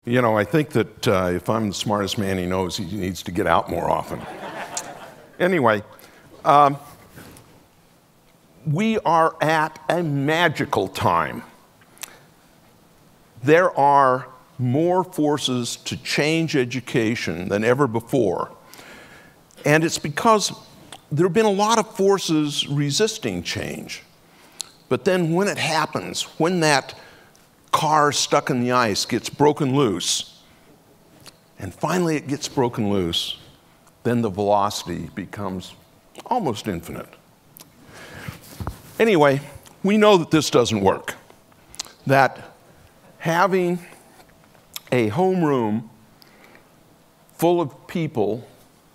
You know, I think that if I'm the smartest man he knows, he needs to get out more often. Anyway, we are at a magical time. There are more forces to change education than ever before. And it's because there have been a lot of forces resisting change. But then when it happens, when that car stuck in the ice gets broken loose, and finally it gets broken loose, then the velocity becomes almost infinite. Anyway, we know that this doesn't work. That having a homeroom full of people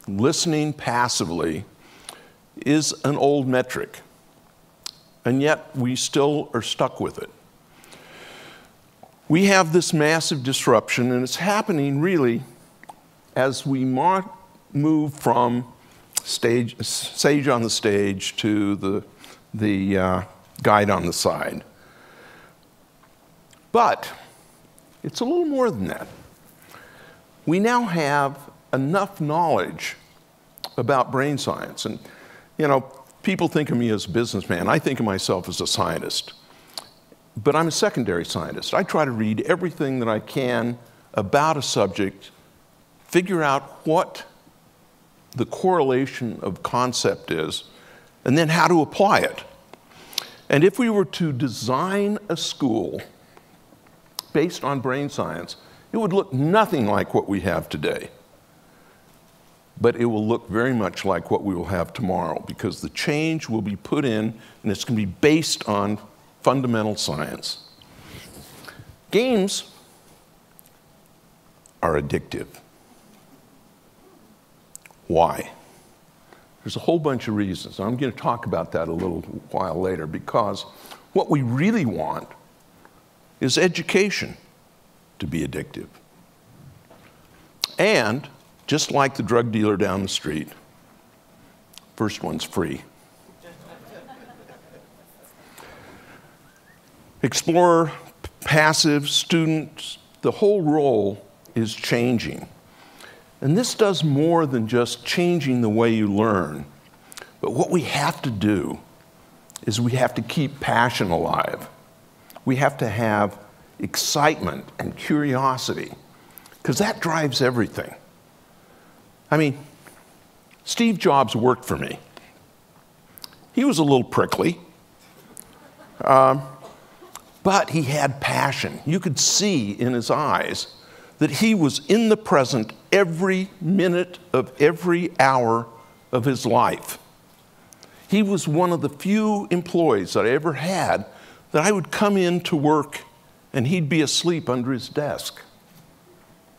listening passively is an old metric, and yet we still are stuck with it. We have this massive disruption, and it's happening really as we move from sage on the stage to the guide on the side. But it's a little more than that. We now have enough knowledge about brain science. And, you know, people think of me as a businessman. I think of myself as a scientist. But I'm a secondary scientist. I try to read everything that I can about a subject, figure out what the correlation of concept is, and then how to apply it. And if we were to design a school based on brain science, it would look nothing like what we have today. But it will look very much like what we will have tomorrow, because the change will be put in, and it's going to be based on fundamental science. Games are addictive. Why? There's a whole bunch of reasons. I'm going to talk about that a little while later, because what we really want is education to be addictive. And just like the drug dealer down the street, first one's free. Explorer, passive, students, the whole role is changing. And this does more than just changing the way you learn. But what we have to do is we have to keep passion alive. We have to have excitement and curiosity, because that drives everything. I mean, Steve Jobs worked for me. He was a little prickly, but he had passion. You could see in his eyes that he was in the present every minute of every hour of his life. He was one of the few employees that I ever had that I would come in to work and he'd be asleep under his desk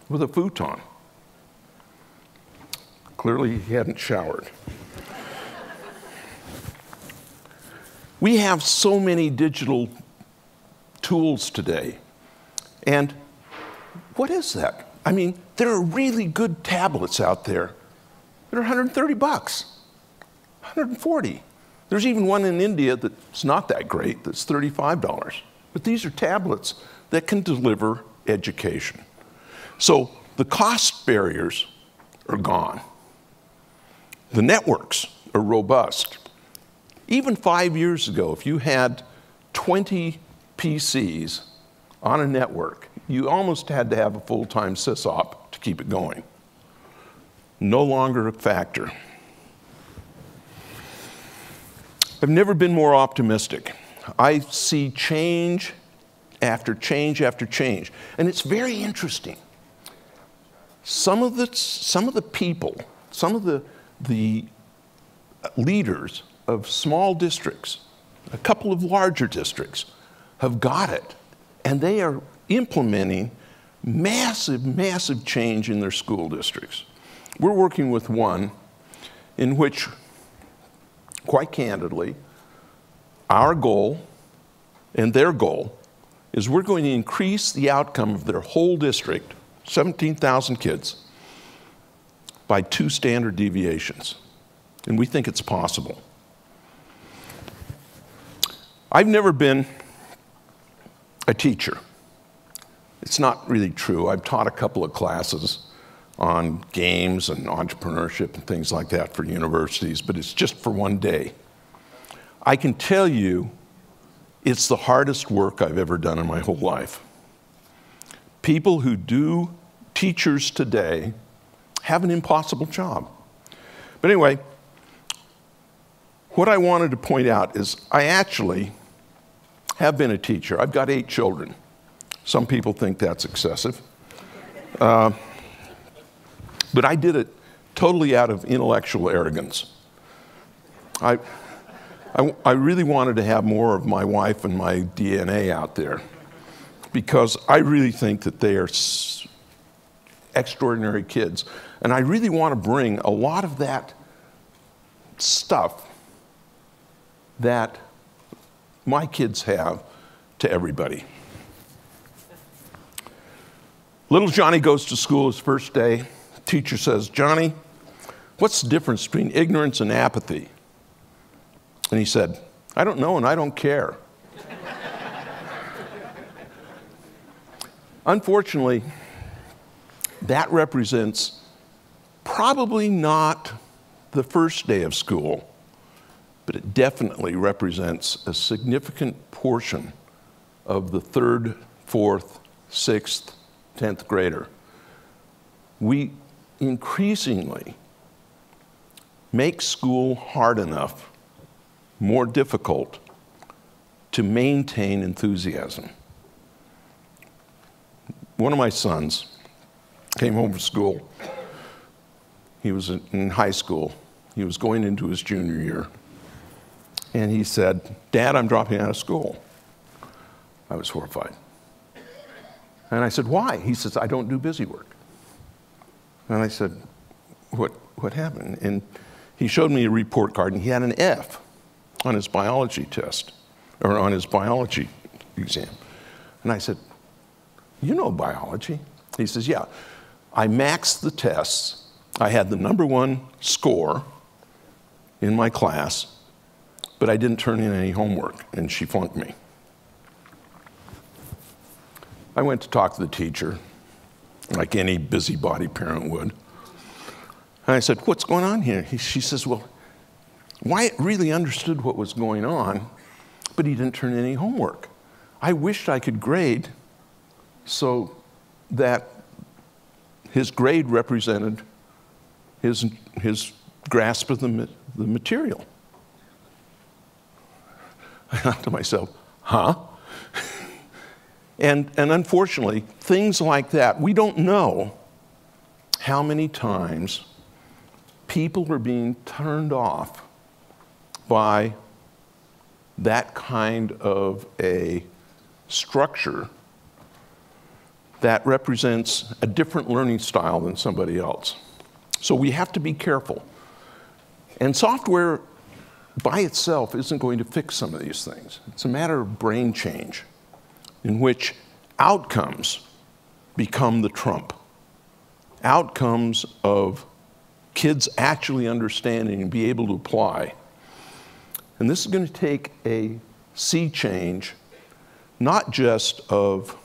with a futon. Clearly, he hadn't showered. We have so many digital tools today. And what is that? I mean, there are really good tablets out there that are 130 bucks, 140. There's even one in India that's not that great, that's $35. But these are tablets that can deliver education. So the cost barriers are gone. The networks are robust. Even 5 years ago, if you had 20 PCs on a network, you almost had to have a full-time sysop to keep it going. No longer a factor. I've never been more optimistic. I see change after change after change. And it's very interesting. Some of the people, some of the leaders of small districts, a couple of larger districts, have got it. And they are implementing massive, massive change in their school districts. We're working with one in which, quite candidly, our goal and their goal is we're going to increase the outcome of their whole district, 17,000 kids, by 2 standard deviations. And we think it's possible. I've never been a teacher. It's not really true. I've taught a couple of classes on games and entrepreneurship and things like that for universities, but it's just for one day. I can tell you it's the hardest work I've ever done in my whole life. People who do teachers today have an impossible job. But anyway, what I wanted to point out is I actually have been a teacher. I've got 8 children. Some people think that's excessive. But I did it totally out of intellectual arrogance. I really wanted to have more of my wife and my DNA out there because I really think that they are extraordinary kids. And I really want to bring a lot of that stuff that my kids have to everybody. Little Johnny goes to school his first day. Teacher says, "Johnny, what's the difference between ignorance and apathy?" And he said, "I don't know and I don't care." Unfortunately, that represents probably not the first day of school, but it definitely represents a significant portion of the 3rd, 4th, 6th, 10th grader. We increasingly make school hard enough, more difficult to maintain enthusiasm. One of my sons came home from school. He was in high school. He was going into his junior year. And he said, "Dad, I'm dropping out of school." I was horrified. And I said, "Why?" He says, "I don't do busy work." And I said, what happened? And he showed me a report card, and he had an F on his biology test, or on his biology exam. And I said, "You know biology?" He says, "Yeah. I maxed the tests. I had the #1 score in my class, but I didn't turn in any homework, and she flunked me." I went to talk to the teacher, like any busybody parent would. And I said, "What's going on here?" She says, "Well, Wyatt really understood what was going on, but he didn't turn in any homework. I wished I could grade so that his grade represented his grasp of the material." I thought to myself, huh? And unfortunately, things like that, we don't know how many times people are being turned off by that kind of a structure that represents a different learning style than somebody else. So we have to be careful. And software by itself isn't going to fix some of these things. It's a matter of brain change in which outcomes become the trump. Outcomes of kids actually understanding and be able to apply. And this is going to take a sea change, not just of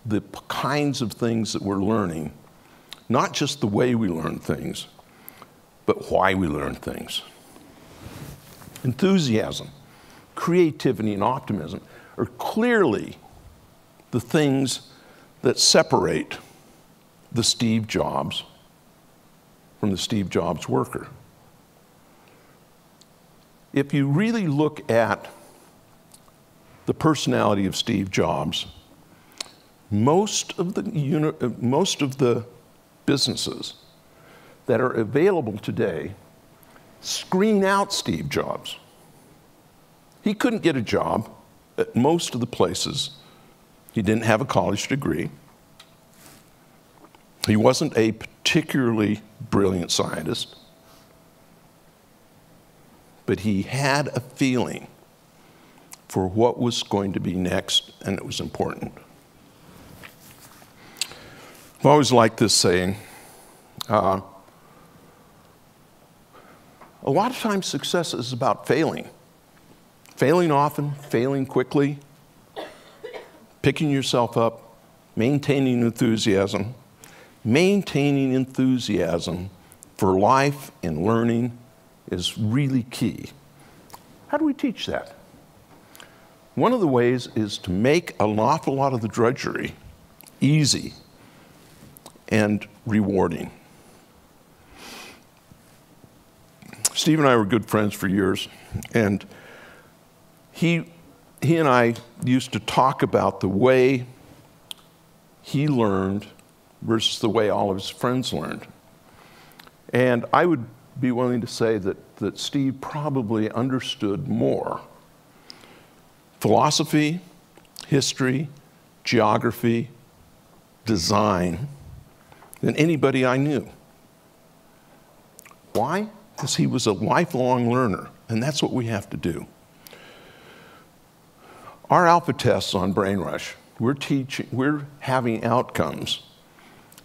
the kinds of things that we're learning, not just the way we learn things, but why we learn things. Enthusiasm, creativity, and optimism are clearly the things that separate the Steve Jobs from the Steve Jobs worker. If you really look at the personality of Steve Jobs, most of the businesses that are available today screen out Steve Jobs. He couldn't get a job at most of the places. He didn't have a college degree. He wasn't a particularly brilliant scientist, but he had a feeling for what was going to be next, and it was important. I've always liked this saying. A lot of times success is about failing. Failing often, failing quickly, picking yourself up, maintaining enthusiasm. Maintaining enthusiasm for life and learning is really key. How do we teach that? One of the ways is to make an awful lot of the drudgery easy and rewarding. Steve and I were good friends for years, and he and I used to talk about the way he learned versus the way all of his friends learned. And I would be willing to say that Steve probably understood more philosophy, history, geography, design than anybody I knew. Why? Because he was a lifelong learner, and that's what we have to do. Our alpha tests on BrainRush, we're having outcomes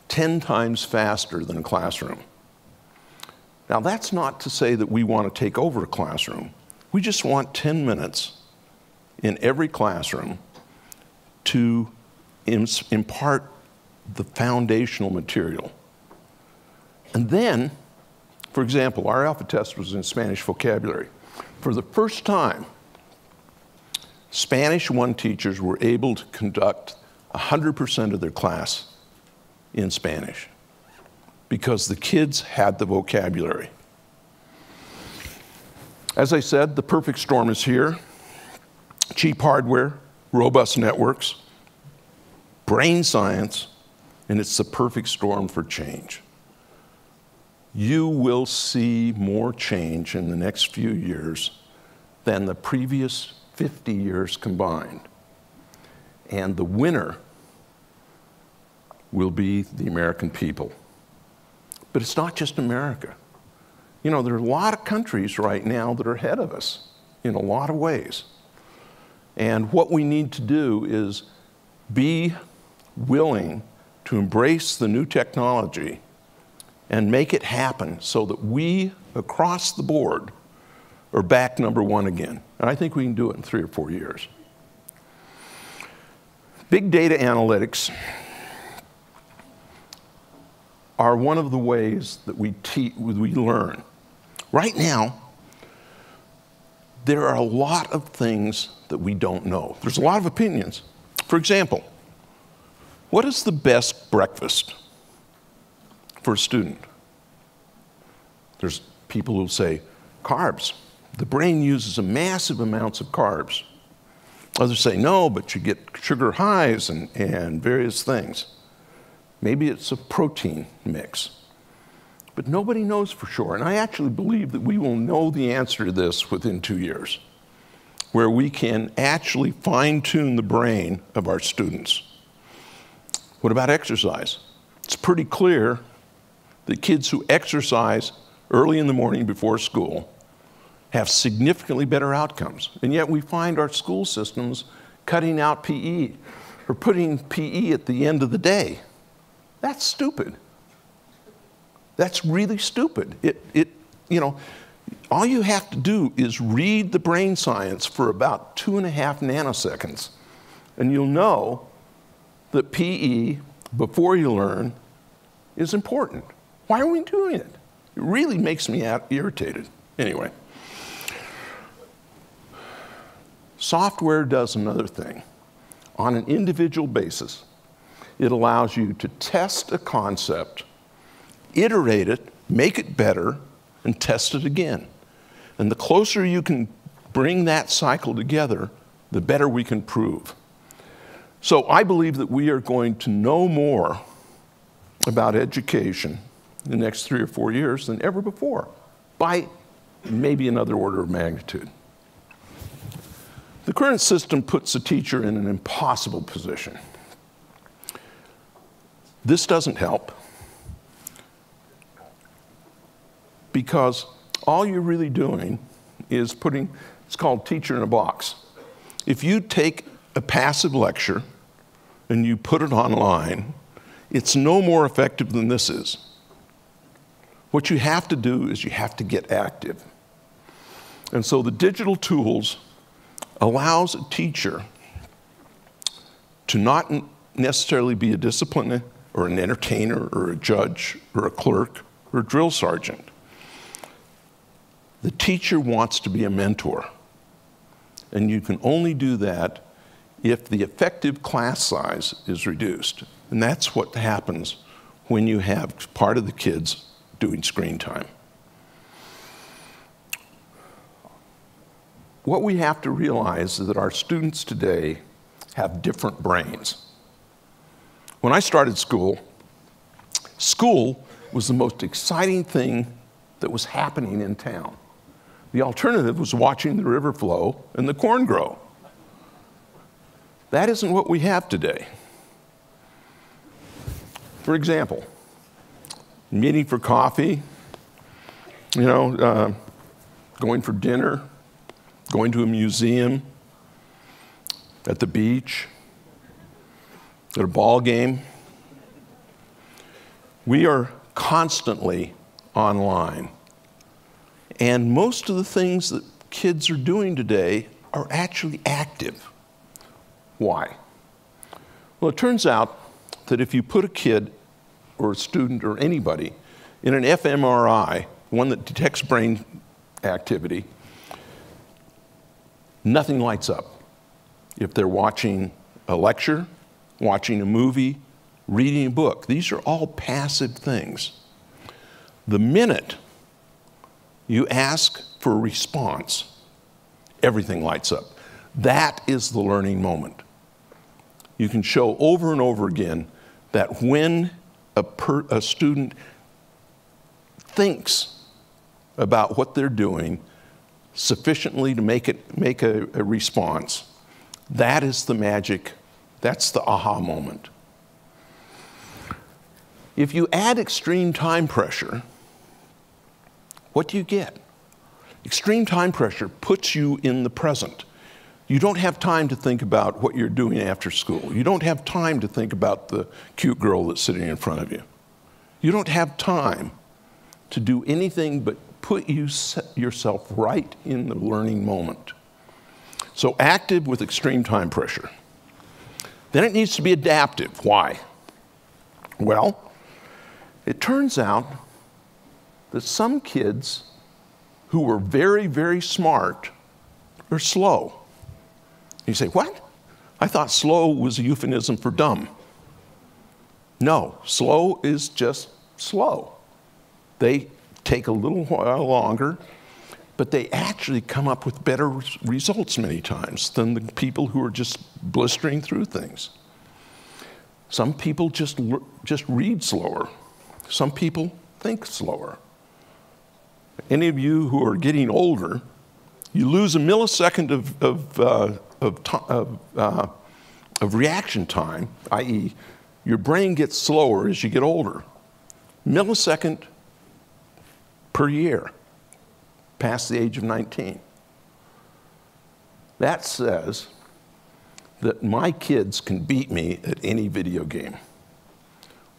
10 times faster than a classroom. Now, that's not to say that we want to take over a classroom. We just want 10 minutes in every classroom to impart the foundational material. And then, for example, our alpha test was in Spanish vocabulary. For the first time, Spanish 1 teachers were able to conduct 100% of their class in Spanish because the kids had the vocabulary. As I said, the perfect storm is here. Cheap hardware, robust networks, brain science, and it's the perfect storm for change. You will see more change in the next few years than the previous 50 years combined. And the winner will be the American people. But it's not just America. You know, there are a lot of countries right now that are ahead of us in a lot of ways. And what we need to do is be willing to embrace the new technology and make it happen so that we, across the board, are back #1 again. And I think we can do it in 3 or 4 years. Big data analytics are one of the ways that we learn. Right now, there are a lot of things that we don't know. There's a lot of opinions. For example, what is the best breakfast for a student? There's people who say carbs. The brain uses massive amounts of carbs. Others say no, but you get sugar highs and various things. Maybe it's a protein mix. But nobody knows for sure. And I actually believe that we will know the answer to this within 2 years, where we can actually fine-tune the brain of our students. What about exercise? It's pretty clear that kids who exercise early in the morning before school have significantly better outcomes. And yet we find our school systems cutting out PE or putting PE at the end of the day. That's stupid. That's really stupid. You know, all you have to do is read the brain science for about 2.5 nanoseconds, and you'll know that PE, before you learn, is important. Why are we doing it? It really makes me irritated. Anyway. Software does another thing. On an individual basis, it allows you to test a concept, iterate it, make it better, and test it again. And the closer you can bring that cycle together, the better we can prove. So I believe that we are going to know more about education in the next 3 or 4 years than ever before, by maybe another order of magnitude. The current system puts a teacher in an impossible position. This doesn't help, because all you're really doing is putting, it's called teacher in a box. If you take a passive lecture and you put it online, it's no more effective than this is. What you have to do is you have to get active. And so the digital tools allows a teacher to not necessarily be a discipliner or an entertainer or a judge or a clerk or a drill sergeant. The teacher wants to be a mentor, and you can only do that if the effective class size is reduced. And that's what happens when you have part of the kids doing screen time. What we have to realize is that our students today have different brains. When I started school, school was the most exciting thing that was happening in town. The alternative was watching the river flow and the corn grow. That isn't what we have today. For example, meeting for coffee, going for dinner, going to a museum, at the beach, at a ball game. We are constantly online. And most of the things that kids are doing today are actually active. Why? Well, it turns out that if you put a kid or a student or anybody in an fMRI, one that detects brain activity, nothing lights up. If they're watching a lecture, watching a movie, reading a book, these are all passive things. The minute you ask for a response, everything lights up. That is the learning moment. You can show over and over again that when a student thinks about what they're doing sufficiently to make a response, that is the magic, that's the aha moment. If you add extreme time pressure, what do you get? Extreme time pressure puts you in the present. You don't have time to think about what you're doing after school. You don't have time to think about the cute girl that's sitting in front of you. You don't have time to do anything but put yourself right in the learning moment. So active with extreme time pressure. Then it needs to be adaptive. Why? Well, it turns out that some kids who were very, very smart are slow. You say, what? I thought slow was a euphemism for dumb. No, slow is just slow. They take a little while longer, but they actually come up with better results many times than the people who are just blistering through things. Some people just read slower. Some people think slower. Any of you who are getting older, you lose a millisecond of reaction time, i.e., your brain gets slower as you get older. Millisecond per year, past the age of 19. That says that my kids can beat me at any video game,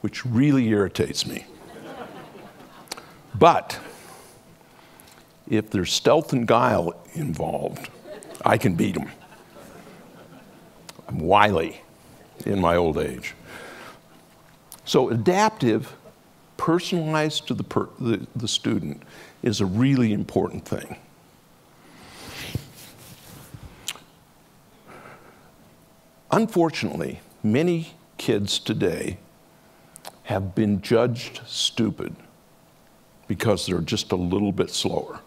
which really irritates me. But if there's stealth and guile involved, I can beat them. I'm wily in my old age. So adaptive, personalized to the student, is a really important thing. Unfortunately, many kids today have been judged stupid because they're just a little bit slower.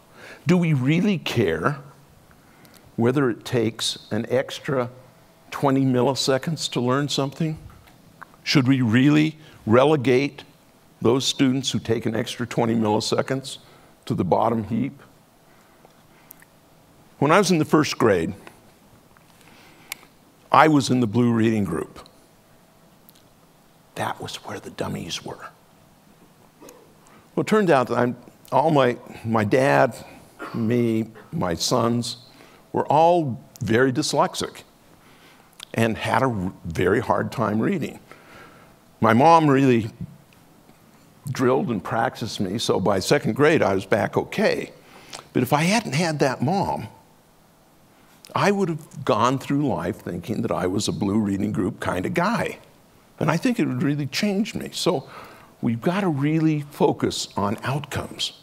Do we really care whether it takes an extra 20 milliseconds to learn something? Should we really relegate those students who take an extra 20 milliseconds to the bottom heap? When I was in the first grade, I was in the blue reading group. That was where the dummies were. Well, it turned out that my dad, me, my sons, were all very dyslexic and had a very hard time reading. My mom really drilled and practiced me, so by second grade I was back okay. But if I hadn't had that mom, I would have gone through life thinking that I was a blue reading group kind of guy. And I think it would really change me. So we've got to really focus on outcomes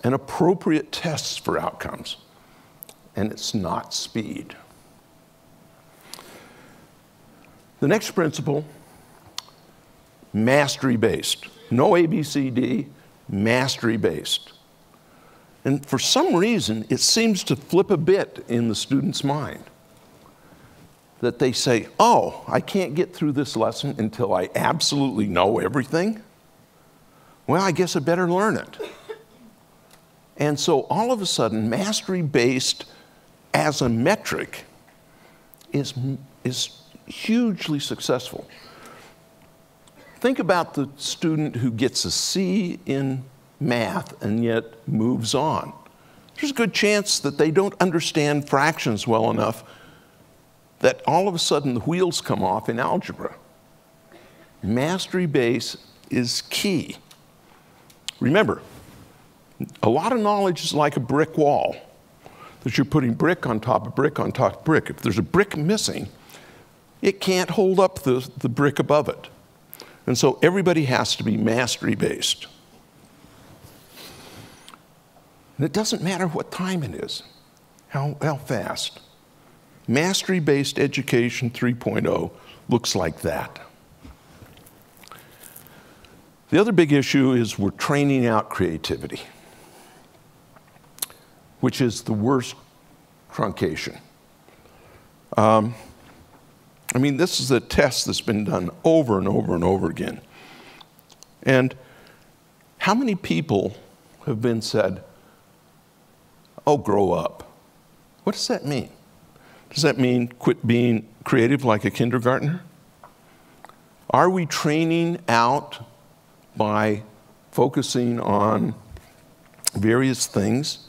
and appropriate tests for outcomes. And it's not speed. The next principle, mastery-based. No ABCD, mastery-based. And for some reason, it seems to flip a bit in the student's mind. That they say, oh, I can't get through this lesson until I absolutely know everything. Well, I guess I better learn it. And so all of a sudden, mastery-based as a metric is hugely successful. Think about the student who gets a C in math and yet moves on. There's a good chance that they don't understand fractions well enough that all of a sudden the wheels come off in algebra. Mastery base is key. Remember, a lot of knowledge is like a brick wall, that you're putting brick on top of brick on top of brick. If there's a brick missing, it can't hold up the brick above it. And so everybody has to be mastery based. And it doesn't matter what time it is, how fast. Mastery-based education 3.0 looks like that. The other big issue is we're training out creativity, which is the worst truncation. I mean, this is a test that's been done over and over and over again. And how many people have been said, oh, grow up? What does that mean? Does that mean quit being creative like a kindergartner? Are we training out by focusing on various things?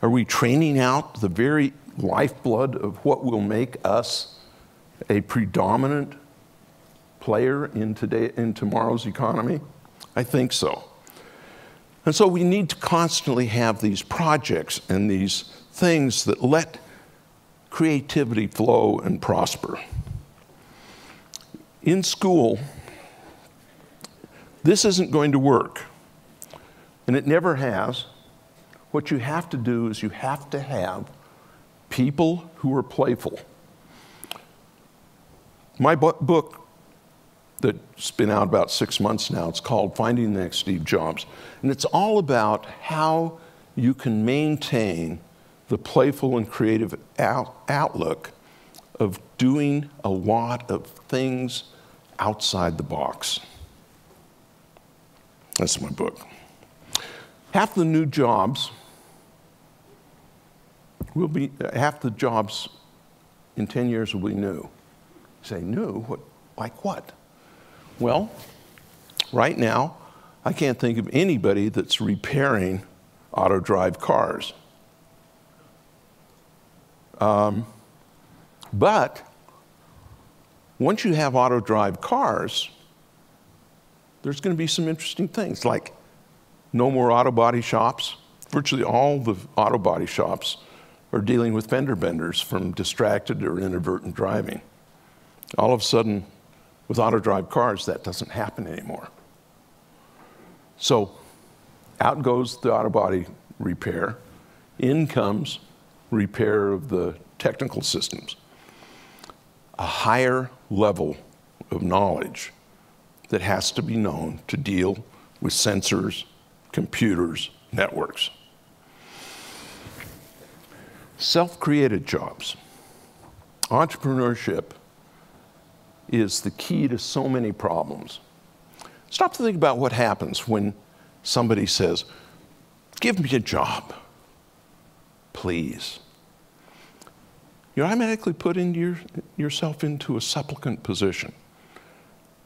Are we training out the very lifeblood of what will make us a predominant player in tomorrow's economy? I think so. And so we need to constantly have these projects and these things that let creativity flow and prosper. In school, this isn't going to work, and it never has. What you have to do is you have to have people who are playful. My book that's been out about 6 months now, it's called Finding the Next Steve Jobs, and it's all about how you can maintain the playful and creative outlook of doing a lot of things outside the box. That's my book. Half the new jobs will be, half the jobs in 10 years will be new. You say, new? What, like what? Well, right now, I can't think of anybody that's repairing auto-drive cars. But once you have auto-drive cars, there's going to be some interesting things, like no more auto body shops. Virtually all the auto body shops are dealing with fender benders from distracted or inadvertent driving. All of a sudden, with auto-drive cars, that doesn't happen anymore. So out goes the auto body repair. In comes repair of the technical systems. A higher level of knowledge that has to be known to deal with sensors, computers, networks. Self-created jobs. Entrepreneurship is the key to so many problems. Stop to think about what happens when somebody says, give me a job, please. You automatically put yourself into a supplicant position.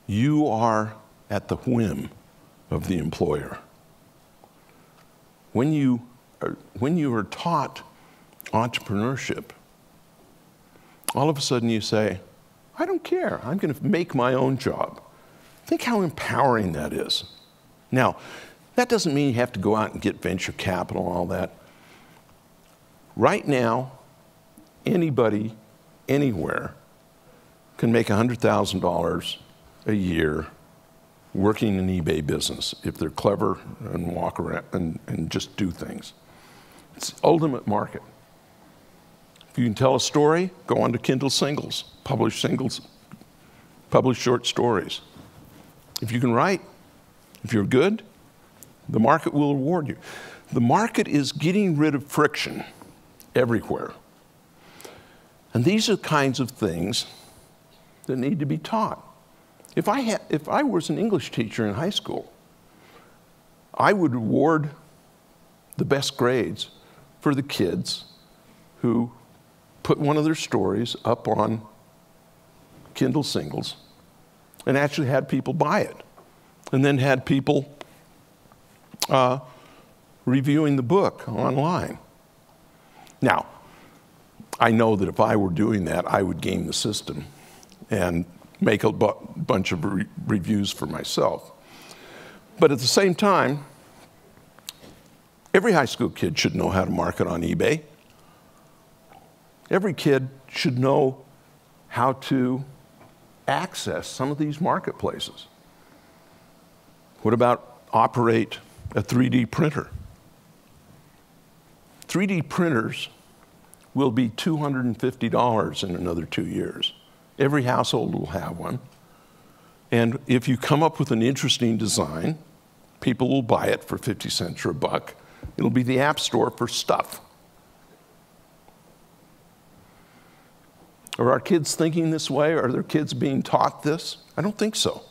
You are at the whim of the employer. When you are taught entrepreneurship, all of a sudden you say, I don't care, I'm going to make my own job. Think how empowering that is. Now, that doesn't mean you have to go out and get venture capital and all that. Right now, anybody, anywhere, can make $100,000 a year working in eBay business if they're clever and walk around and just do things. It's the ultimate market. If you can tell a story, go on to Kindle Singles, publish short stories. If you can write, if you're good, the market will reward you. The market is getting rid of friction everywhere. And these are the kinds of things that need to be taught. If I was an English teacher in high school, I would reward the best grades for the kids who put one of their stories up on Kindle Singles and actually had people buy it, and then had people reviewing the book online. Now, I know that if I were doing that, I would game the system and make a bunch of reviews for myself. But at the same time, every high school kid should know how to market on eBay. Every kid should know how to access some of these marketplaces. What about operate a 3D printer? 3D printers will be $250 in another 2 years. Every household will have one. And if you come up with an interesting design, people will buy it for 50 cents or $1. It'll be the app store for stuff. Are our kids thinking this way? Are their kids being taught this? I don't think so.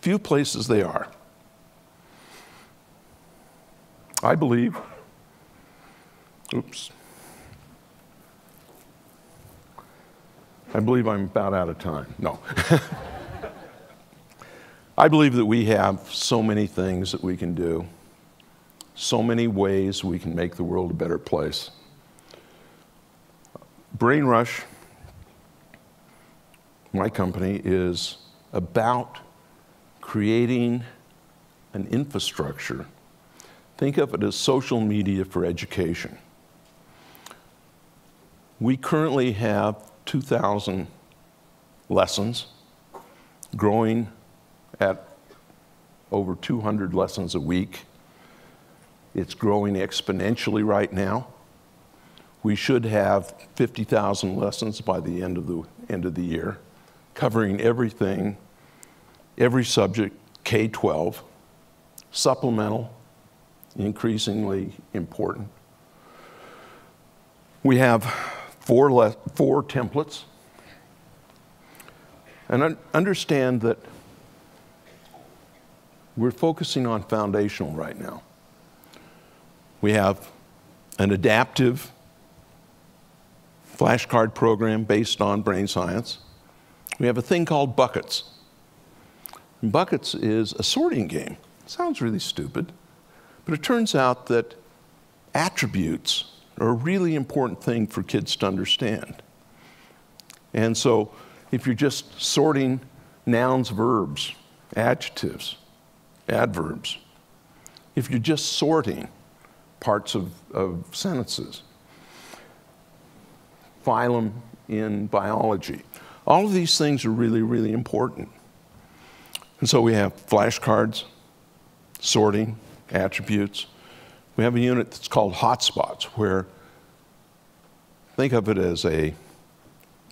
Few places they are. I believe, I believe I'm about out of time. No. I believe that we have so many things that we can do, so many ways we can make the world a better place. Brain Rush, my company, is about creating an infrastructure. Think of it as social media for education. We currently have 2,000 lessons, growing at over 200 lessons a week. It's growing exponentially right now. We should have 50,000 lessons by the end of the year, covering everything, every subject, K-12, supplemental, increasingly important. We have four templates. And understand that we're focusing on foundational right now. We have an adaptive flashcard program based on brain science. We have a thing called buckets. And buckets is a sorting game. Sounds really stupid, but it turns out that attributes are a really important thing for kids to understand. And so if you're just sorting nouns, verbs, adjectives, adverbs, if you're just sorting parts of sentences, phylum in biology, all of these things are really, really important. And so we have flashcards, sorting, attributes. We have a unit that's called hotspots, where think of it as a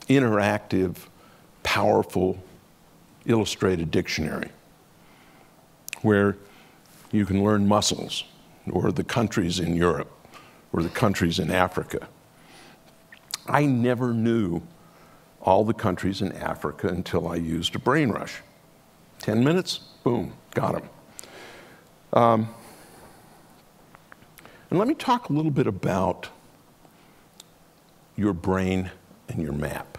interactive, powerful, illustrated dictionary, where you can learn muscles, or the countries in Europe, or the countries in Africa. I never knew all the countries in Africa until I used a Brain Rush. 10 minutes, boom, got them. And let me talk a little bit about your brain and your map.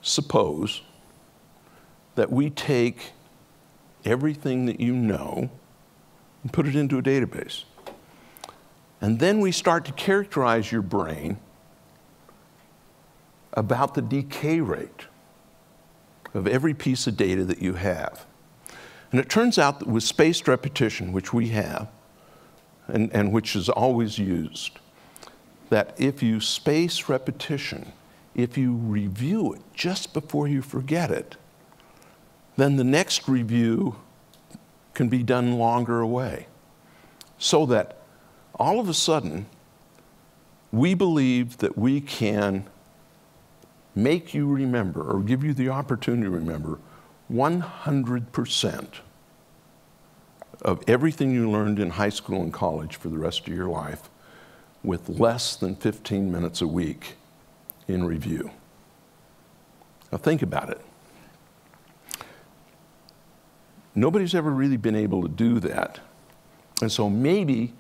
Suppose that we take everything that you know and put it into a database. And then we start to characterize your brain about the decay rate of every piece of data that you have. And it turns out that with spaced repetition, which we have, and which is always used, that if you space repetition, if you review it just before you forget it, then the next review can be done longer away. So that all of a sudden, we believe that we can make you remember, or give you the opportunity to remember, 100% of everything you learned in high school and college for the rest of your life with less than 15 minutes a week in review. Now think about it. Nobody's ever really been able to do that. And so maybe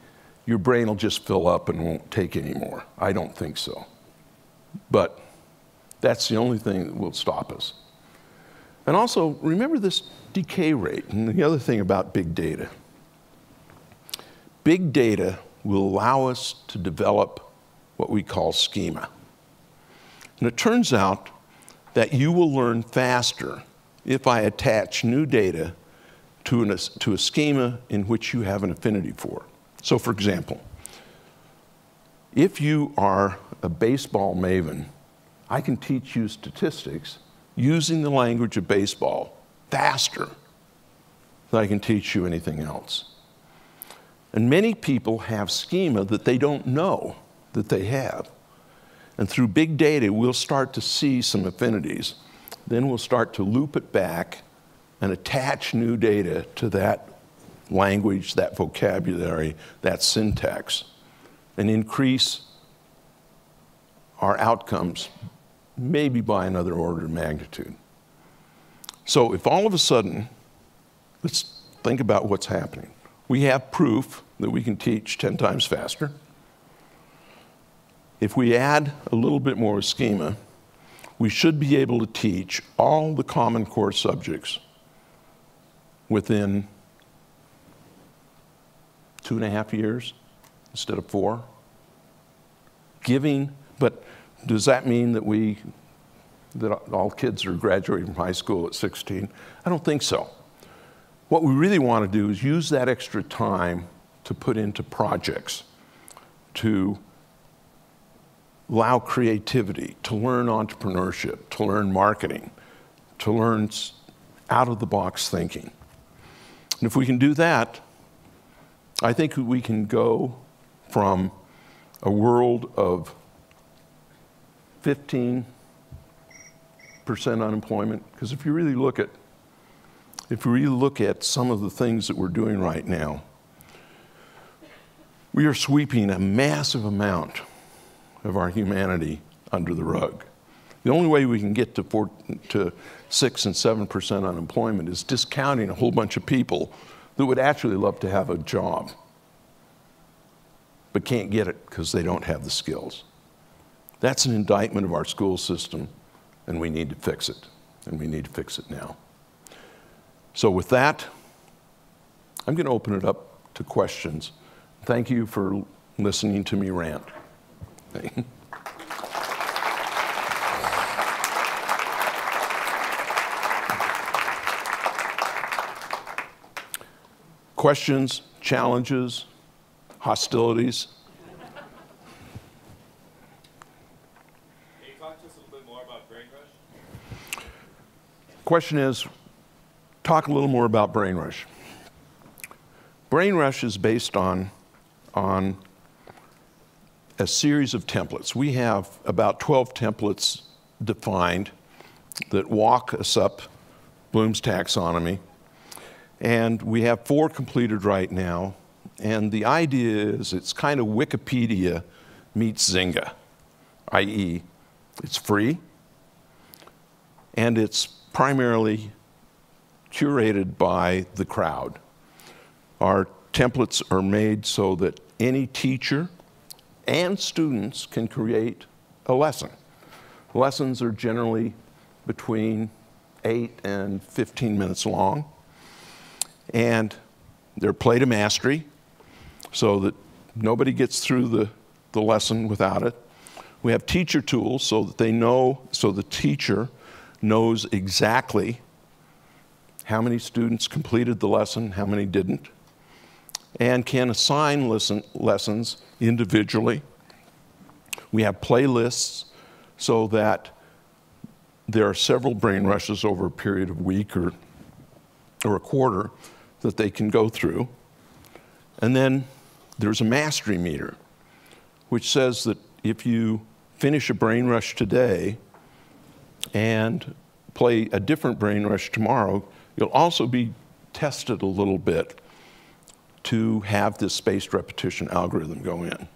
your brain will just fill up and won't take any more. I don't think so. But that's the only thing that will stop us. And also, remember this decay rate. And the other thing about big data. Big data will allow us to develop what we call schema. And it turns out that you will learn faster if I attach new data to a schema in which you have an affinity for. So for example, if you are a baseball maven, I can teach you statistics using the language of baseball faster than I can teach you anything else. And many people have schema that they don't know that they have. And through big data, we'll start to see some affinities. Then we'll start to loop it back and attach new data to that language, that vocabulary, that syntax, and increase our outcomes maybe by another order of magnitude. So if all of a sudden, let's think about what's happening. We have proof that we can teach 10 times faster. If we add a little bit more schema, we should be able to teach all the Common Core subjects within 2.5 years instead of 4. But does that mean that all kids are graduating from high school at 16? I don't think so. What we really want to do is use that extra time to put into projects, to allow creativity, to learn entrepreneurship, to learn marketing, to learn out-of-the-box thinking. And if we can do that, I think we can go from a world of 15% unemployment, because if you really look at some of the things that we're doing right now, we are sweeping a massive amount of our humanity under the rug. The only way we can get to 6 and 7% unemployment is discounting a whole bunch of people that would actually love to have a job, but can't get it because they don't have the skills. That's an indictment of our school system, and we need to fix it, and we need to fix it now. So with that, I'm going to open it up to questions. Thank you for listening to me rant. Questions, challenges, hostilities? Can you talk to us a little bit more about brain rush? Question is, talk a little more about brain rush. Brain rush is based on a series of templates. We have about 12 templates defined that walk us up Bloom's taxonomy. And we have 4 completed right now. And the idea is it's kind of Wikipedia meets Zynga, i.e. it's free, and it's primarily curated by the crowd. Our templates are made so that any teacher and students can create a lesson. Lessons are generally between 8 and 15 minutes long. And they're play to mastery, so that nobody gets through the lesson without it. We have teacher tools so that the teacher knows exactly how many students completed the lesson, how many didn't, and can assign lessons individually. We have playlists so that there are several brain rushes over a period of a week or or a quarter that they can go through. And then there's a mastery meter, which says that if you finish a brain rush today and play a different brain rush tomorrow, you'll also be tested a little bit to have this spaced repetition algorithm go in. And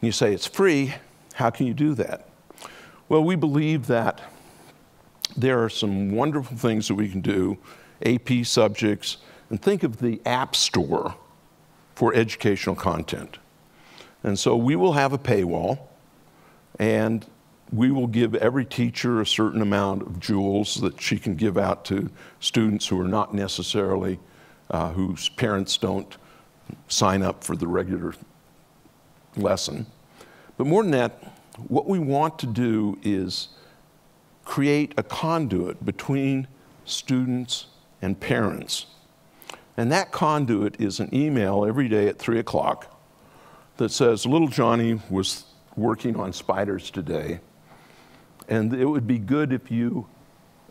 you say, it's free, how can you do that? Well, we believe that there are some wonderful things that we can do, AP subjects, and think of the App Store for educational content. And so we will have a paywall, and we will give every teacher a certain amount of joules that she can give out to students who are not necessarily, whose parents don't sign up for the regular lesson. But more than that, what we want to do is create a conduit between students and parents. And that conduit is an email every day at 3 o'clock that says, little Johnny was working on spiders today, and it would be good if you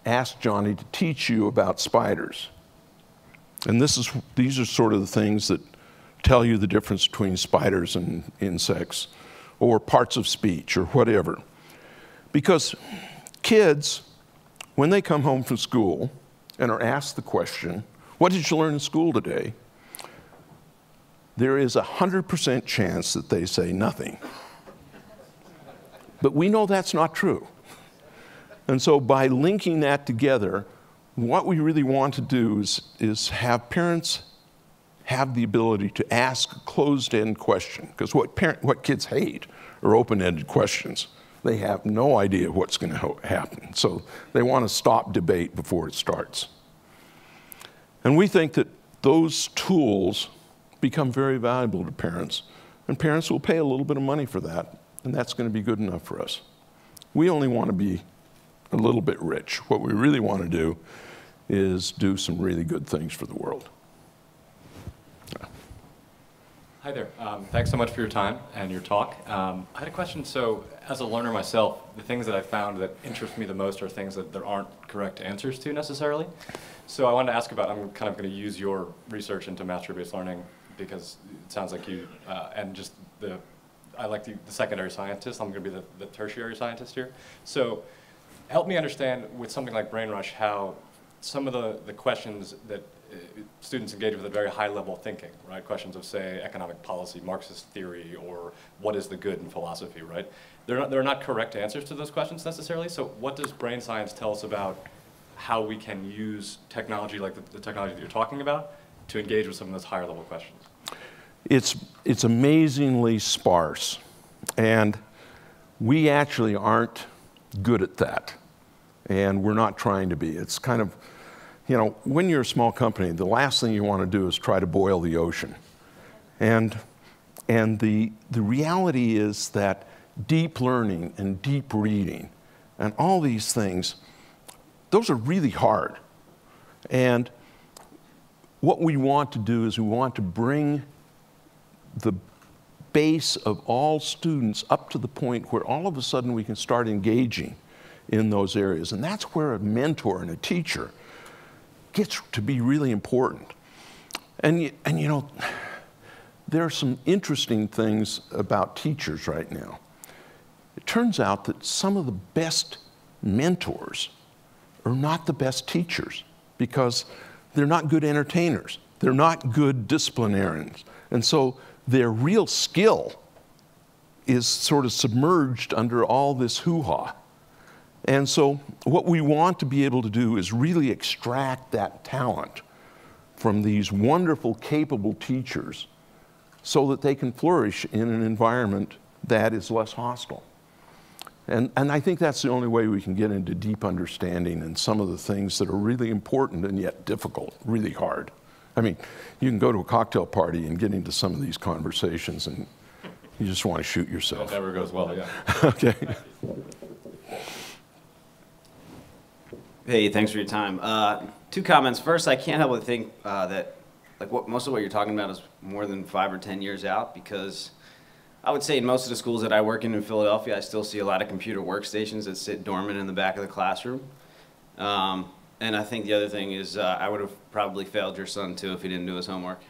asked Johnny to teach you about spiders. And these are sort of the things that tell you the difference between spiders and insects, or parts of speech, or whatever. Because kids, when they come home from school and are asked the question, what did you learn in school today? There is a 100% chance that they say nothing. But we know that's not true. And so by linking that together, what we really want to do is have parents have the ability to ask a closed-end question. Because what kids hate are open-ended questions. They have no idea what's going to happen. So they want to stop debate before it starts. And we think that those tools become very valuable to parents, and parents will pay a little bit of money for that, and that's going to be good enough for us. We only want to be a little bit rich. What we really want to do is do some really good things for the world. Hi there. Thanks so much for your time and your talk. I had a question. So as a learner myself, the things that I found that interest me the most are things that there aren't correct answers to necessarily. So I wanted to ask about, I'm kind of going to use your research into mastery-based learning because it sounds like you, and just I like the secondary scientist. I'm going to be the tertiary scientist here. So help me understand with something like BrainRush how some of the questions that students engage with at very high level thinking, right? Questions of, say, economic policy, Marxist theory, or what is the good in philosophy, right? They're not correct answers to those questions necessarily. So what does brain science tell us about how we can use technology like the technology that you're talking about to engage with some of those higher level questions? It's amazingly sparse, and we actually aren't good at that, and we're not trying to be. It's kind of, you know, when you're a small company, the last thing you want to do is try to boil the ocean. And the reality is that deep learning and deep reading and all these things, those are really hard. And what we want to do is we want to bring the base of all students up to the point where all of a sudden we can start engaging in those areas. And that's where a mentor and a teacher gets to be really important. And you know, there are some interesting things about teachers right now. It turns out that some of the best mentors are not the best teachers because they're not good entertainers. They're not good disciplinarians. And so their real skill is sort of submerged under all this hoo-ha. And so what we want to be able to do is really extract that talent from these wonderful, capable teachers so that they can flourish in an environment that is less hostile. And I think that's the only way we can get into deep understanding and some of the things that are really important and yet difficult, really hard. I mean, you can go to a cocktail party and get into some of these conversations and you just want to shoot yourself. That never goes well, yeah. Okay. Hey, thanks for your time. 2 comments. First, I can't help but think that most of what you're talking about is more than 5 or 10 years out, because I would say in most of the schools that I work in Philadelphia, I still see a lot of computer workstations that sit dormant in the back of the classroom. And I think the other thing is I would have probably failed your son too if he didn't do his homework.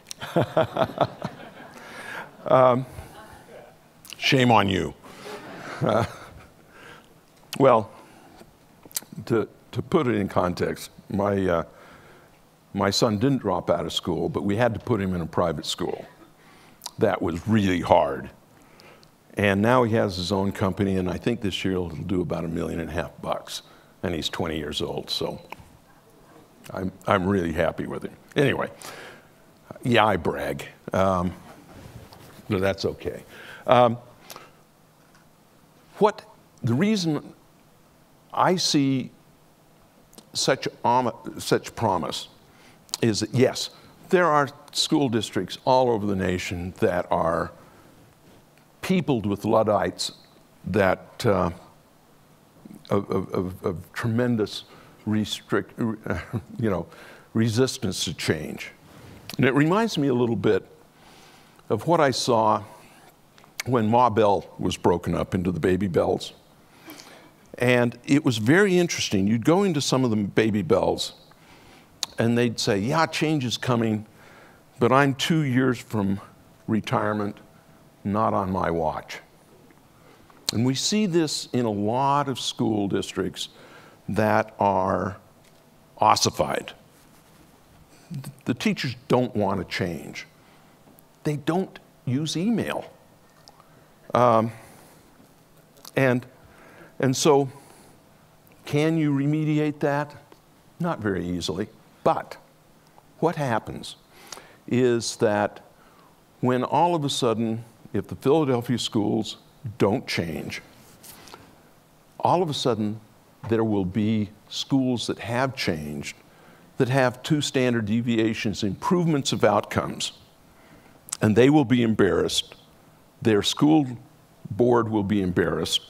Shame on you. Well, to put it in context, my son didn't drop out of school, but we had to put him in a private school. That was really hard. And now he has his own company, and I think this year he'll do about $1.5 million, and he's 20 years old, so I'm really happy with him. Anyway, yeah, I brag. No, that's okay. The reason I see such promise is that, yes, there are school districts all over the nation that are peopled with Luddites that of tremendous resistance to change. And it reminds me a little bit of what I saw when Ma Bell was broken up into the Baby Bells. And it was very interesting. You'd go into some of the Baby Bells, and they'd say, yeah, change is coming, but I'm 2 years from retirement, not on my watch. And we see this in a lot of school districts that are ossified. The teachers don't want to change. They don't use email. And so, can you remediate that? Not very easily. But what happens is that when all of a sudden, if the Philadelphia schools don't change, all of a sudden there will be schools that have changed, that have 2 standard deviations, improvements of outcomes, and they will be embarrassed. Their school board will be embarrassed.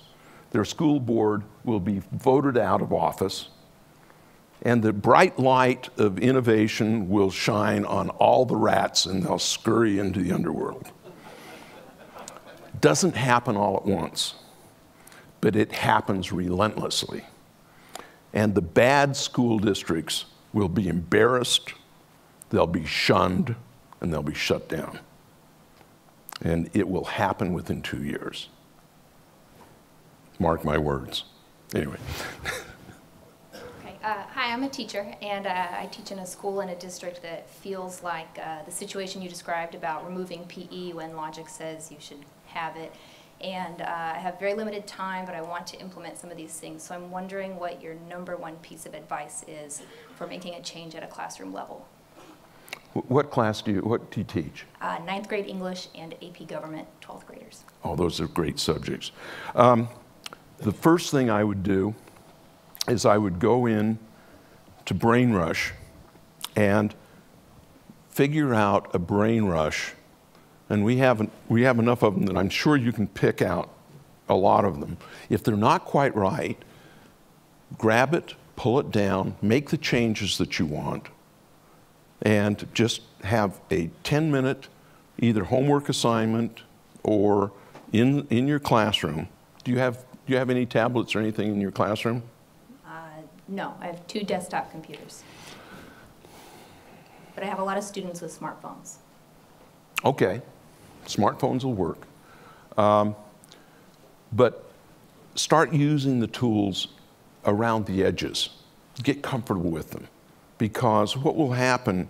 Their school board will be voted out of office, and the bright light of innovation will shine on all the rats, and they'll scurry into the underworld. Doesn't happen all at once, but it happens relentlessly. And the bad school districts will be embarrassed, they'll be shunned, and they'll be shut down. And it will happen within 2 years. Mark my words. Anyway. Okay. Hi, I'm a teacher, and I teach in a school in a district that feels like the situation you described about removing PE when logic says you should have it. And I have very limited time, but I want to implement some of these things. So I'm wondering what your #1 piece of advice is for making a change at a classroom level. What do you teach? 9th grade English and AP Government, 12th graders. Oh, those are great subjects. The first thing I would do is I would go in to Brain Rush and figure out a brain rush, and we have enough of them that I'm sure you can pick out a lot of them. If they're not quite right, grab it, pull it down, make the changes that you want, and just have a 10-minute either homework assignment or in your classroom. Do you have any tablets or anything in your classroom? No, I have 2 desktop computers. But I have a lot of students with smartphones. Okay, smartphones will work. But start using the tools around the edges. Get comfortable with them. Because what will happen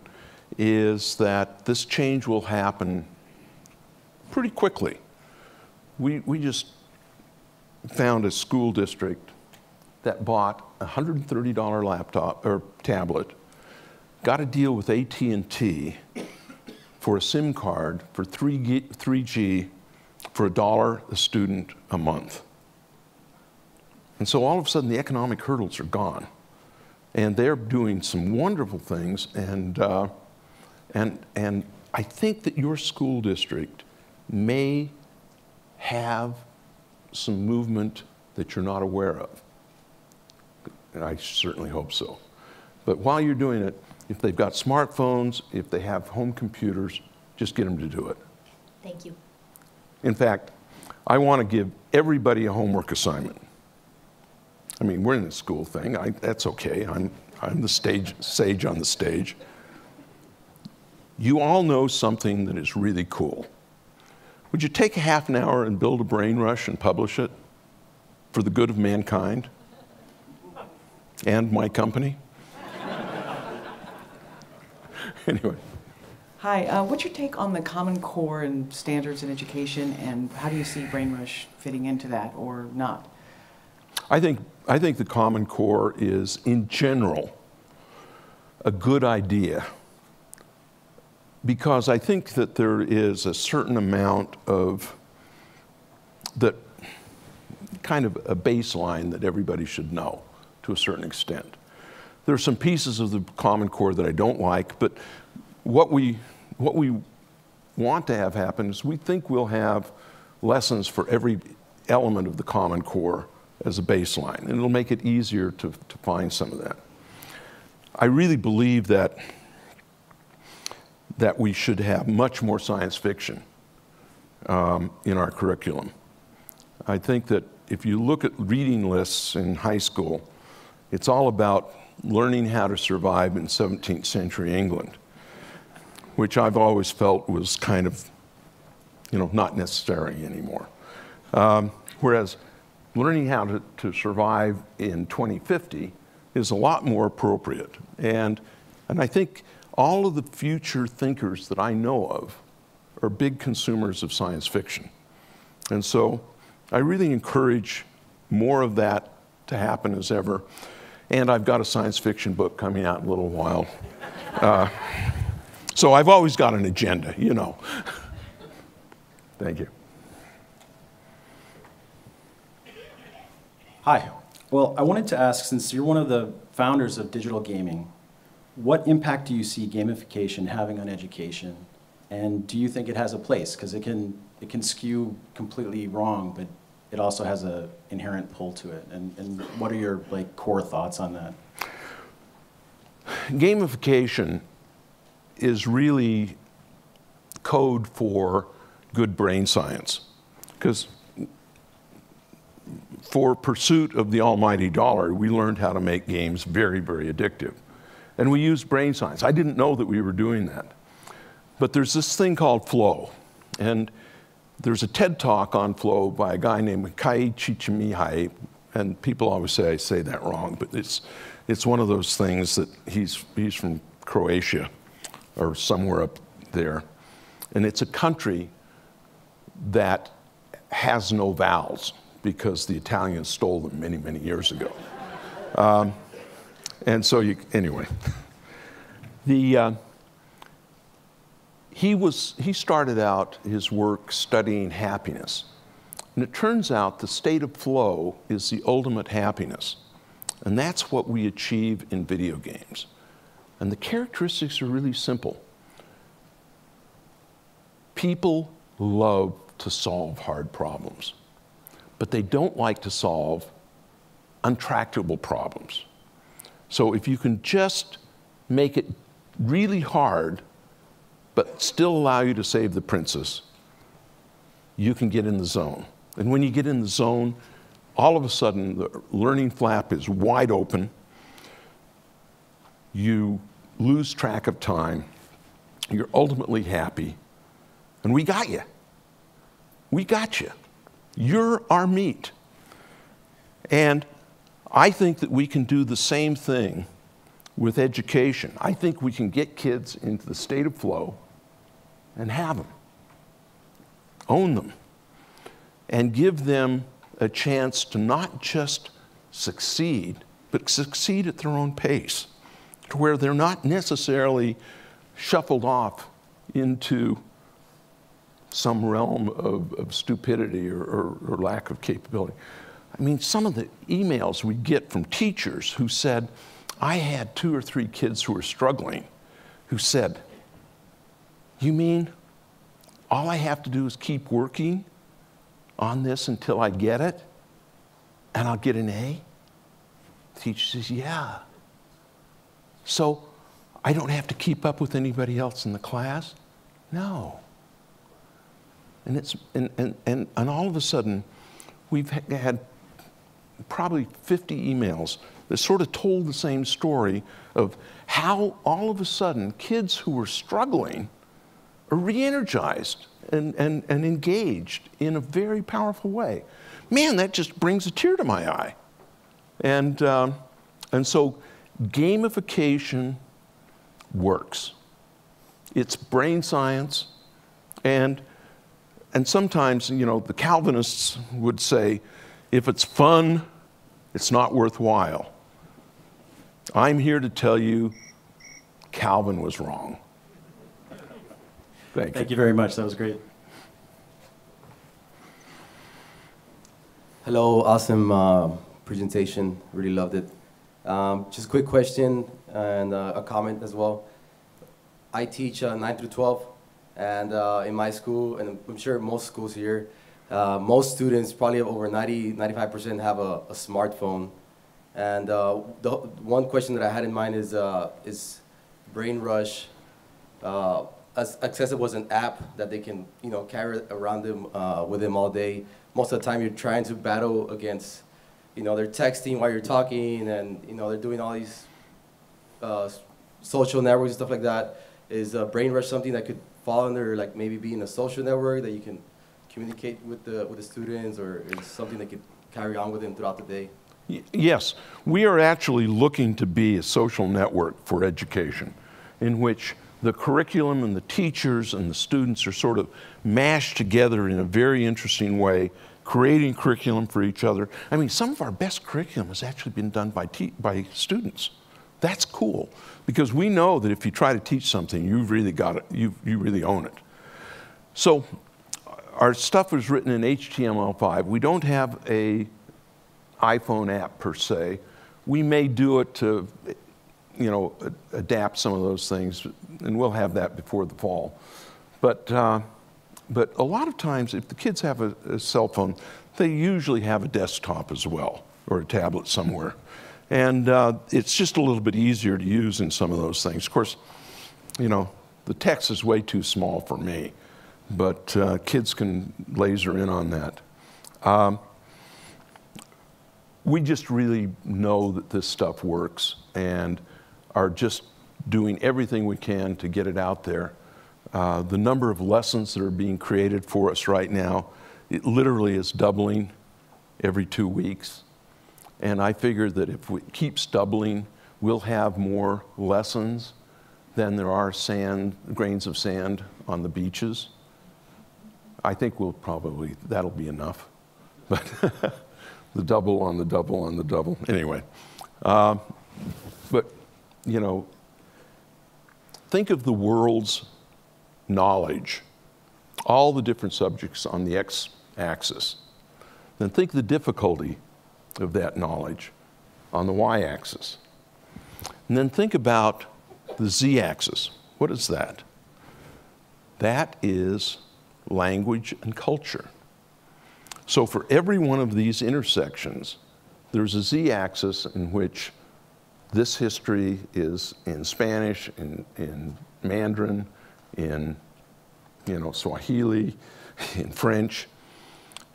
is that this change will happen pretty quickly. We just found a school district that bought a $130 laptop or tablet, got a deal with AT&T for a SIM card for 3G for $1 a student a month. And so all of a sudden the economic hurdles are gone. And they're doing some wonderful things, and I think that your school district may have some movement that you're not aware of. And I certainly hope so. But while you're doing it, if they've got smartphones, if they have home computers, just get them to do it. Thank you. In fact, I want to give everybody a homework assignment. I mean, we're in the school thing. That's okay. I'm the sage on the stage. You all know something that is really cool. Would you take a half an hour and build a brain rush and publish it for the good of mankind and my company? Anyway. Hi, what's your take on the Common Core and standards in education, and how do you see BrainRush fitting into that or not? I think the Common Core is, in general, a good idea, because I think that there is a certain amount of that kind of a baseline that everybody should know to a certain extent. There are some pieces of the Common Core that I don't like, but what we want to have happen is we think we'll have lessons for every element of the Common Core as a baseline, and it'll make it easier to find some of that. I really believe that we should have much more science fiction in our curriculum. I think that if you look at reading lists in high school, it's all about learning how to survive in 17th century England, which I've always felt was kind of, not necessary anymore. Whereas learning how to survive in 2050 is a lot more appropriate. And I think all of the future thinkers that I know of are big consumers of science fiction. And so I really encourage more of that to happen as ever. And I've got a science fiction book coming out in a little while. So I've always got an agenda, Thank you. Hi. Well, I wanted to ask, since you're one of the founders of digital gaming, what impact do you see gamification having on education? And do you think it has a place? Because it can skew completely wrong, but it also has an inherent pull to it. And what are your core thoughts on that? Gamification is really code for good brain science. Because for pursuit of the almighty dollar, we learned how to make games very, very addictive. And we used brain science. I didn't know that we were doing that. But there's this thing called flow. And there's a TED Talk on flow by a guy named Kai Csikszentmihalyi, and people always say I say that wrong, but it's one of those things that he's from Croatia or somewhere up there. And it's a country that has no vowels because the Italians stole them many, many years ago. And so anyway, he started out his work studying happiness. And it turns out the state of flow is the ultimate happiness. And that's what we achieve in video games. And the characteristics are really simple. People love to solve hard problems, but they don't like to solve untractable problems. So if you can just make it really hard, but still allow you to save the princess, you can get in the zone. And when you get in the zone, all of a sudden the learning flap is wide open. You lose track of time. You're ultimately happy. And we got you. We got you. You're our meat. And I think that we can do the same thing with education. I think we can get kids into the state of flow and have them. Own them. And give them a chance to not just succeed, but succeed at their own pace, to where they're not necessarily shuffled off into some realm of stupidity or lack of capability. I mean, some of the emails we get from teachers who said, I had 2 or 3 kids who were struggling, who said, you mean all I have to do is keep working on this until I get it, and I'll get an A? The teacher says, yeah. So I don't have to keep up with anybody else in the class? No. And all of a sudden, we've had probably 50 emails that sort of told the same story of how all of a sudden kids who were struggling are re-energized and engaged in a very powerful way. Man, that just brings a tear to my eye. And so gamification works. It's brain science, and sometimes, you know, the Calvinists would say, if it's fun, it's not worthwhile. I'm here to tell you, Calvin was wrong. Thank you. Thank you very much. That was great. Hello, awesome presentation. Really loved it. Just a quick question and a comment as well. I teach 9 through 12, and in my school, and I'm sure most schools here, most students, probably over 95% have a smartphone. And the one question that I had in mind is BrainRush as accessible as an app that they can, you know, carry around them with them all day. Most of the time, you're trying to battle against, you know, they're texting while you're talking, and you know they're doing all these social networks and stuff like that. Is BrainRush something that could fall under, like, maybe being a social network that you can communicate with the students, or is something that could carry on with them throughout the day? Yes, we are actually looking to be a social network for education, in which the curriculum and the teachers and the students are sort of mashed together in a very interesting way, creating curriculum for each other. I mean, some of our best curriculum has actually been done by students. That's cool, because we know that if you try to teach something, you've really got it, you really own it. So our stuff is written in HTML5. We don't have a iPhone app per se. We may do it to, you know, adapt some of those things, and we'll have that before the fall. But a lot of times, if the kids have a cell phone, they usually have a desktop as well, or a tablet somewhere. And it's just a little bit easier to use in some of those things. Of course, you know, the text is way too small for me, but kids can laser in on that. We just really know that this stuff works and are just doing everything we can to get it out there. The number of lessons that are being created for us right now, it literally is doubling every 2 weeks. And I figure that if it keeps doubling, we'll have more lessons than there are grains of sand on the beaches. I think that'll be enough. But the double on the double on the double. Anyway, but, you know, think of the world's knowledge, all the different subjects on the x-axis. Then think the difficulty of that knowledge on the y-axis. And then think about the z-axis. What is that? That is language and culture. So for every one of these intersections, there's a z-axis in which this history is in Spanish, in Mandarin, in, you know, Swahili, in French.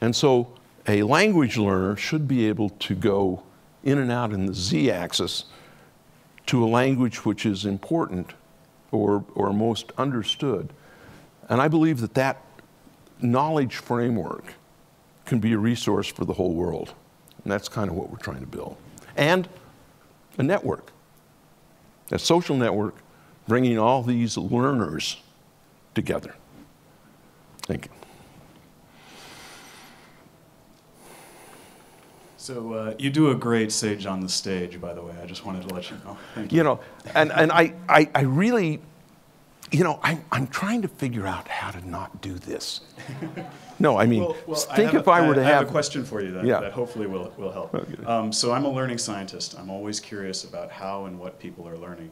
And so a language learner should be able to go in and out in the z-axis to a language which is important or most understood. And I believe that that knowledge framework can be a resource for the whole world. And that's kind of what we're trying to build. And a network, a social network, bringing all these learners together. Thank you. So you do a great Sage on the Stage, by the way. I just wanted to let you know. Thank you. You know, and I really, you know, I'm trying to figure out how to not do this. No, I mean, think if I were to have... I have a question for you that hopefully will help. Okay. So I'm a learning scientist. I'm always curious about how and what people are learning.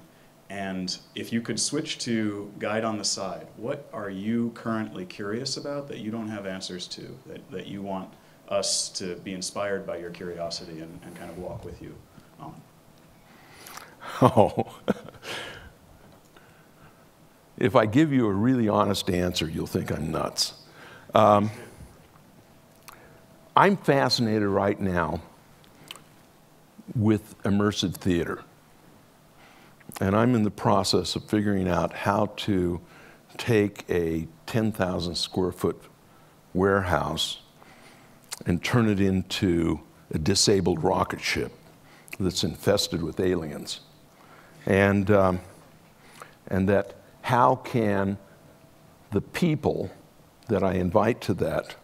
And if you could switch to guide on the side, what are you currently curious about that you don't have answers to, that you want us to be inspired by your curiosity and kind of walk with you on? Oh. If I give you a really honest answer, you'll think I'm nuts. I'm fascinated right now with immersive theater. And I'm in the process of figuring out how to take a 10,000 square foot warehouse and turn it into a disabled rocket ship that's infested with aliens. And that how can the people that I invite to that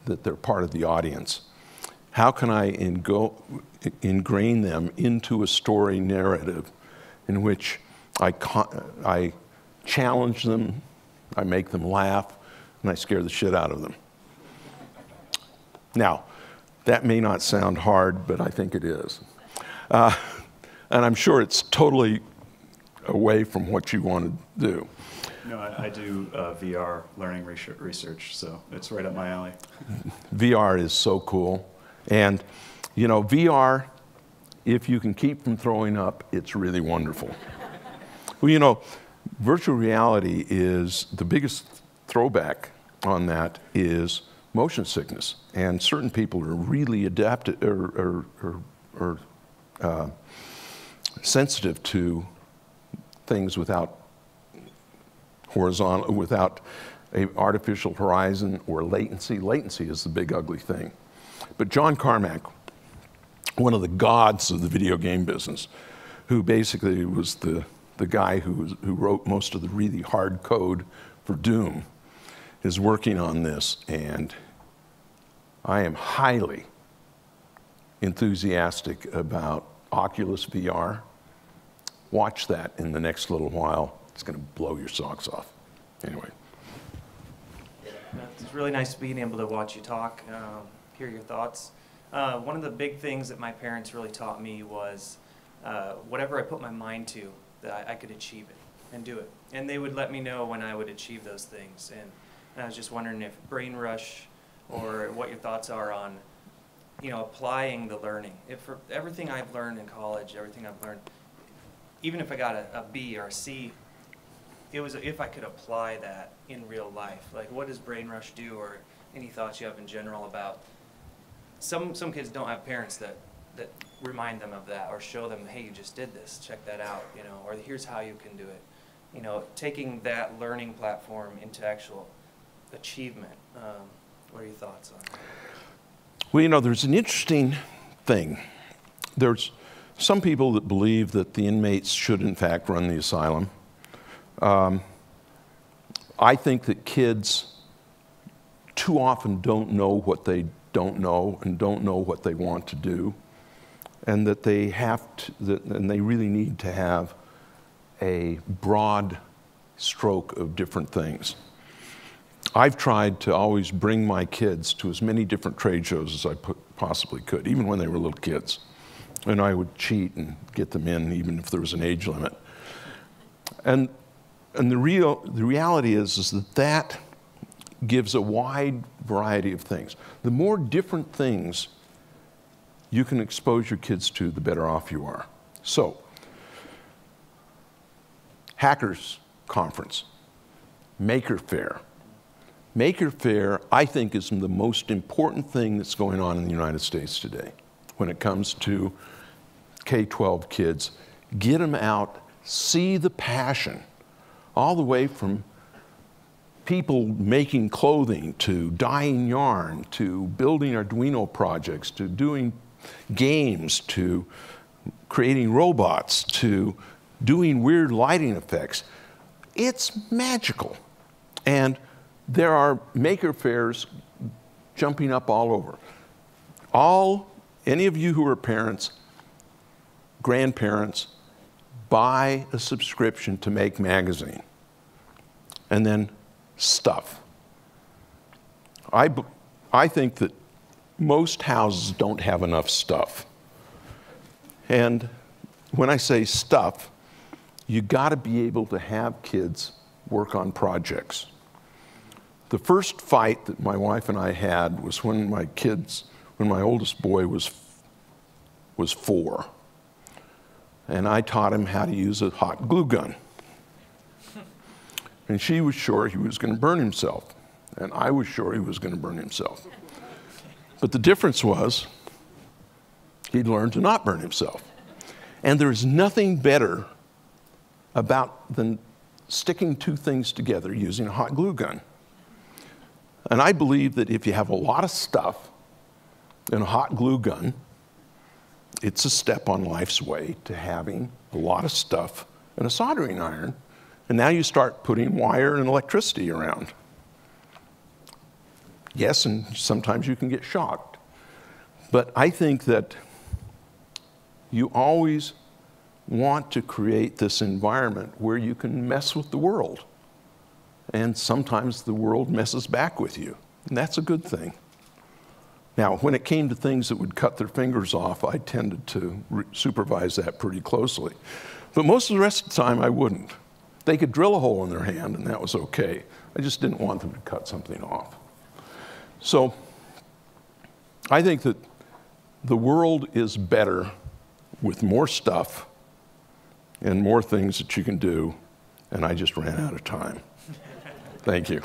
they're part of the audience, how can I ingrain them into a story narrative in which I challenge them, I make them laugh, and I scare the shit out of them. Now, that may not sound hard, but I think it is. And I'm sure it's totally away from what you want to do. No, I do VR learning research, so it's right up my alley. VR is so cool. And, you know, VR, if you can keep from throwing up, it's really wonderful. Well, you know, virtual reality is the biggest throwback on that is motion sickness. And certain people are really adapted or sensitive to things without horizontal, without an artificial horizon or latency. Latency is the big ugly thing. But John Carmack, one of the gods of the video game business, who basically was the guy who wrote most of the really hard code for Doom, is working on this, and I am highly enthusiastic about Oculus VR. Watch that in the next little while. It's going to blow your socks off. Anyway. It's really nice being able to watch you talk, hear your thoughts. One of the big things that my parents really taught me was whatever I put my mind to, that I could achieve it and do it. And they would let me know when I would achieve those things. And I was just wondering if Brain Rush or what your thoughts are on, you know, applying the learning. If for everything I've learned in college, everything I've learned, even if I got a B or a C, it was if I could apply that in real life. Like, what does Brain Rush do, or any thoughts you have in general about some kids don't have parents that remind them of that or show them, hey, you just did this, check that out, you know, or here's how you can do it. You know, taking that learning platform into actual achievement. What are your thoughts on that? Well, you know, there's an interesting thing. There's some people that believe that the inmates should, in fact, run the asylum. I think that kids too often don't know what they don't know and don't know what they want to do, and that they have to, and they really need to have a broad stroke of different things. I've tried to always bring my kids to as many different trade shows as I possibly could, even when they were little kids. And I would cheat and get them in, even if there was an age limit. And the reality is that gives a wide variety of things. The more different things you can expose your kids to, the better off you are. So, Hackers Conference, Maker Faire. Maker Faire, I think, is the most important thing that's going on in the United States today when it comes to K-12 kids. Get them out, see the passion, all the way from people making clothing to dyeing yarn to building Arduino projects to doing games to creating robots to doing weird lighting effects. It's magical. And there are maker fairs jumping up all over. Any of you who are parents, grandparents, buy a subscription to Make Magazine, and then stuff. I think that most houses don't have enough stuff. And when I say stuff, you gotta be able to have kids work on projects. The first fight that my wife and I had was when my oldest boy was 4. And I taught him how to use a hot glue gun. And she was sure he was going to burn himself. And I was sure he was going to burn himself. But the difference was he'd learned to not burn himself. And there's nothing better than sticking two things together using a hot glue gun. And I believe that if you have a lot of stuff in a hot glue gun, it's a step on life's way to having a lot of stuff in a soldering iron. And now you start putting wire and electricity around. Yes, and sometimes you can get shocked. But I think that you always want to create this environment where you can mess with the world. And sometimes the world messes back with you. And that's a good thing. Now, when it came to things that would cut their fingers off, I tended to supervise that pretty closely. But most of the rest of the time, I wouldn't. They could drill a hole in their hand, and that was okay. I just didn't want them to cut something off. So I think that the world is better with more stuff and more things that you can do, and I just ran out of time. Thank you.